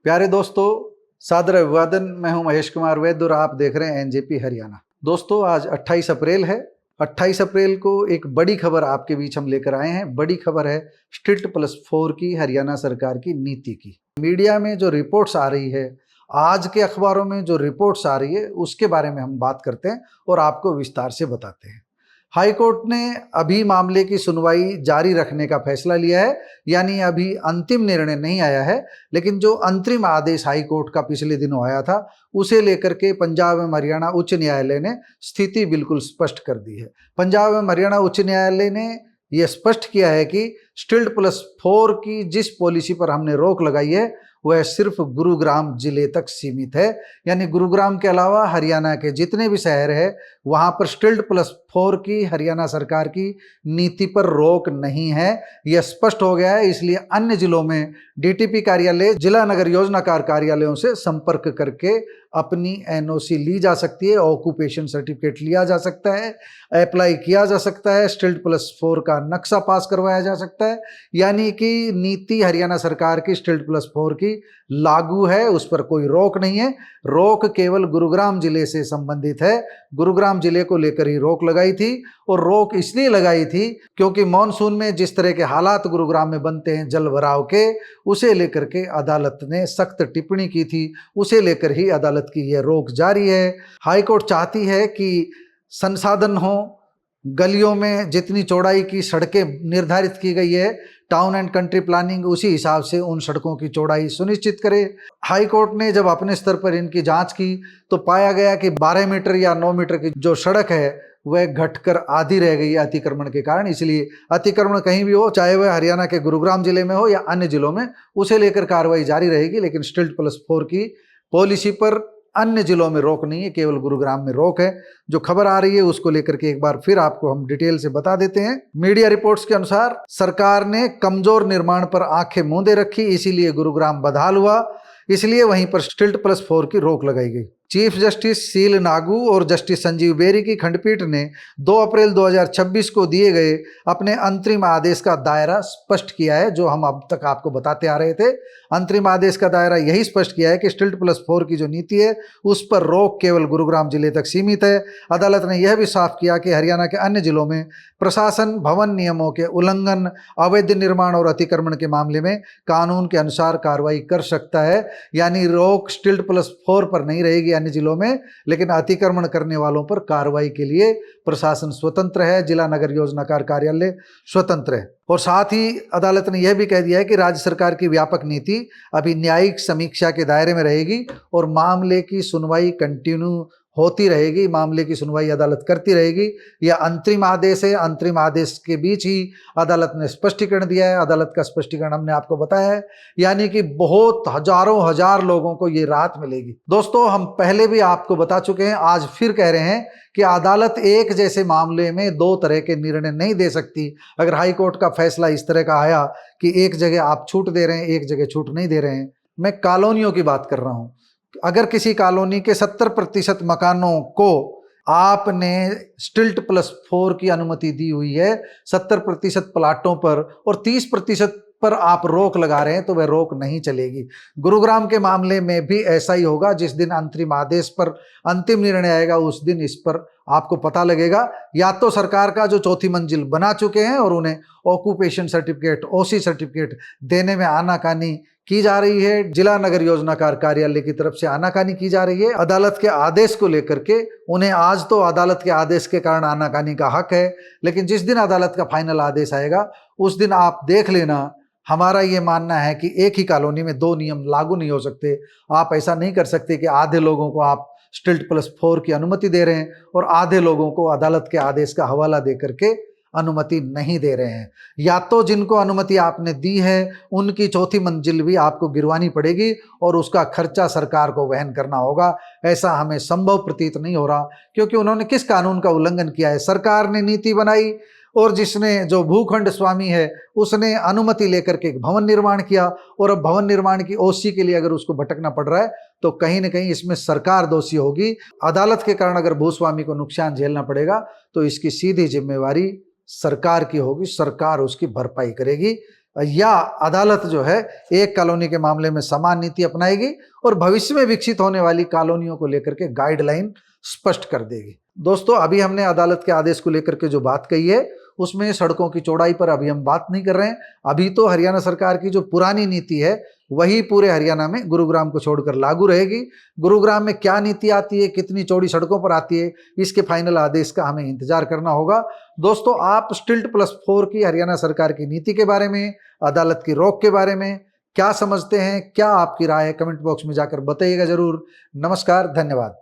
प्यारे दोस्तों, सादर अभिवादन। मैं हूं महेश कुमार वैद्य और आप देख रहे हैं एनजेपी हरियाणा। दोस्तों, आज 28 अप्रैल है। 28 अप्रैल को एक बड़ी खबर आपके बीच हम लेकर आए हैं। बड़ी खबर है स्ट्रिक्ट+4 की हरियाणा सरकार की नीति की। मीडिया में जो रिपोर्ट्स आ रही है, आज के अखबारों में जो रिपोर्ट्स आ रही है, उसके बारे में हम बात करते हैं और आपको विस्तार से बताते हैं। हाई कोर्ट ने अभी मामले की सुनवाई जारी रखने का फैसला लिया है, यानी अभी अंतिम निर्णय नहीं आया है, लेकिन जो अंतरिम आदेश हाई कोर्ट का पिछले दिनों आया था, उसे लेकर के पंजाब एवं हरियाणा उच्च न्यायालय ने स्थिति बिल्कुल स्पष्ट कर दी है। पंजाब एवं हरियाणा उच्च न्यायालय ने यह स्पष्ट किया है कि स्ट्रिक्ट+4 की जिस पॉलिसी पर हमने रोक लगाई है, वह सिर्फ गुरुग्राम जिले तक सीमित है। यानी गुरुग्राम के अलावा हरियाणा के जितने भी शहर है, वहां पर स्ट्रिक्ट+4 की हरियाणा सरकार की नीति पर रोक नहीं है। यह स्पष्ट हो गया है। इसलिए अन्य जिलों में डीटीपी कार्यालय, जिला नगर योजनाकार कार्यालयों से संपर्क करके अपनी एनओसी ली जा सकती है, ऑक्यूपेशन सर्टिफिकेट लिया जा सकता है, अप्लाई किया जा सकता है, स्ट्रिक्ट+4 का नक्शा पास करवाया जा सकता है। यानी कि नीति हरियाणा सरकार की स्ट्रिक्ट+4 की लागू है, उस पर कोई रोक नहीं है। रोक केवल गुरुग्राम जिले से संबंधित है। गुरुग्राम जिले को लेकर ही रोक लगाई थी, और रोक इसलिए लगाई थी क्योंकि मॉनसून में जिस तरह के हालात गुरुग्राम में बनते हैं जल भराव के, उसे लेकर के अदालत ने सख्त टिप्पणी की थी। उसे लेकर ही अदालत की यह रोक जारी है। हाईकोर्ट चाहती है कि संसाधन हो, गलियों में जितनी चौड़ाई की सड़कें निर्धारित की गई है, टाउन एंड कंट्री प्लानिंग उसी हिसाब से उन सड़कों की चौड़ाई सुनिश्चित करे। हाई कोर्ट ने जब अपने स्तर पर इनकी जांच की तो पाया गया कि 12 मीटर या 9 मीटर की जो सड़क है, वह घटकर आधी रह गई है अतिक्रमण के कारण। इसलिए अतिक्रमण कहीं भी हो, चाहे वह हरियाणा के गुरुग्राम जिले में हो या अन्य जिलों में, उसे लेकर कार्रवाई जारी रहेगी। लेकिन स्ट्रिक्ट+4 की पॉलिसी पर अन्य जिलों में रोक नहीं है, केवल गुरुग्राम में रोक है। जो खबर आ रही है उसको लेकर के एक बार फिर आपको हम डिटेल से बता देते हैं। मीडिया रिपोर्ट्स के अनुसार सरकार ने कमजोर निर्माण पर आंखें मूंदे रखी, इसीलिए गुरुग्राम बदहाल हुआ, इसलिए वहीं पर स्ट्रिक्ट+4 की रोक लगाई गई। चीफ जस्टिस सील नागू और जस्टिस संजीव बेरी की खंडपीठ ने 2 अप्रैल 2026 को दिए गए अपने अंतरिम आदेश का दायरा स्पष्ट किया है, जो हम अब तक आपको बताते आ रहे थे। अंतरिम आदेश का दायरा यही स्पष्ट किया है कि स्ट्रिक्ट+4 की जो नीति है, उस पर रोक केवल गुरुग्राम जिले तक सीमित है। अदालत ने यह भी साफ किया कि हरियाणा के अन्य जिलों में प्रशासन भवन नियमों के उल्लंघन, अवैध निर्माण और अतिक्रमण के मामले में कानून के अनुसार कार्रवाई कर सकता है। यानी रोक स्ट्रिक्ट+4 पर नहीं रहेगी अन्य जिलों में, लेकिन अतिक्रमण करने वालों पर कार्रवाई के लिए प्रशासन स्वतंत्र है, जिला नगर योजनाकार कार्यालय स्वतंत्र है। और साथ ही अदालत ने यह भी कह दिया है कि राज्य सरकार की व्यापक नीति अभी न्यायिक समीक्षा के दायरे में रहेगी और मामले की सुनवाई कंटिन्यू होती रहेगी। मामले की सुनवाई अदालत करती रहेगी। यह अंतरिम आदेश है। अंतरिम आदेश के बीच ही अदालत ने स्पष्टीकरण दिया है। अदालत का स्पष्टीकरण हमने आपको बताया है। यानी कि बहुत हजारों हजार लोगों को ये राहत मिलेगी। दोस्तों, हम पहले भी आपको बता चुके हैं, आज फिर कह रहे हैं कि अदालत एक जैसे मामले में दो तरह के निर्णय नहीं दे सकती। अगर हाई कोर्ट का फैसला इस तरह का आया कि एक जगह आप छूट दे रहे हैं, एक जगह छूट नहीं दे रहे हैं, मैं कॉलोनियों की बात कर रहा हूं। अगर किसी कॉलोनी के 70% मकानों को आपने स्ट्रिक्ट+4 की अनुमति दी हुई है 70% प्लाटों पर, और 30% पर आप रोक लगा रहे हैं, तो वह रोक नहीं चलेगी। गुरुग्राम के मामले में भी ऐसा ही होगा। जिस दिन अंतरिम आदेश पर अंतिम निर्णय आएगा, उस दिन इस पर आपको पता लगेगा। या तो सरकार का जो चौथी मंजिल बना चुके हैं और उन्हें ऑक्यूपेशन सर्टिफिकेट, ओसी सर्टिफिकेट देने में आनाकानी की जा रही है, जिला नगर योजनाकार कार्यालय की तरफ से आनाकानी की जा रही है अदालत के आदेश को लेकर के। उन्हें आज तो अदालत के आदेश के कारण आनाकानी का हक है, लेकिन जिस दिन अदालत का फाइनल आदेश आएगा, उस दिन आप देख लेना। हमारा ये मानना है कि एक ही कॉलोनी में दो नियम लागू नहीं हो सकते। आप ऐसा नहीं कर सकते कि आधे लोगों को आप स्ट्रिक्ट+4 की अनुमति दे रहे हैं और आधे लोगों को अदालत के आदेश का हवाला दे करके अनुमति नहीं दे रहे हैं। या तो जिनको अनुमति आपने दी है उनकी चौथी मंजिल भी आपको गिरवानी पड़ेगी और उसका खर्चा सरकार को वहन करना होगा। ऐसा हमें संभव प्रतीत नहीं हो रहा, क्योंकि उन्होंने किस कानून का उल्लंघन किया है? सरकार ने नीति बनाई और जिसने, जो भूखंड स्वामी है, उसने अनुमति लेकर के भवन निर्माण किया, और अब भवन निर्माण की ओसी के लिए अगर उसको भटकना पड़ रहा है, तो कहीं ना कहीं इसमें सरकार दोषी होगी। अदालत के कारण अगर भूस्वामी को नुकसान झेलना पड़ेगा, तो इसकी सीधी जिम्मेवारी सरकार की होगी। सरकार उसकी भरपाई करेगी। या अदालत जो है एक कॉलोनी के मामले में समान नीति अपनाएगी और भविष्य में विकसित होने वाली कॉलोनियों को लेकर के गाइडलाइन स्पष्ट कर देगी। दोस्तों, अभी हमने अदालत के आदेश को लेकर के जो बात कही है उसमें सड़कों की चौड़ाई पर अभी हम बात नहीं कर रहे हैं। अभी तो हरियाणा सरकार की जो पुरानी नीति है वही पूरे हरियाणा में गुरुग्राम को छोड़कर लागू रहेगी। गुरुग्राम में क्या नीति आती है, कितनी चौड़ी सड़कों पर आती है, इसके फाइनल आदेश का हमें इंतजार करना होगा। दोस्तों, आप स्टिल्ट +4 की हरियाणा सरकार की नीति के बारे में, अदालत की रोक के बारे में क्या समझते हैं, क्या आपकी राय है, कमेंट बॉक्स में जाकर बताइएगा जरूर। नमस्कार, धन्यवाद।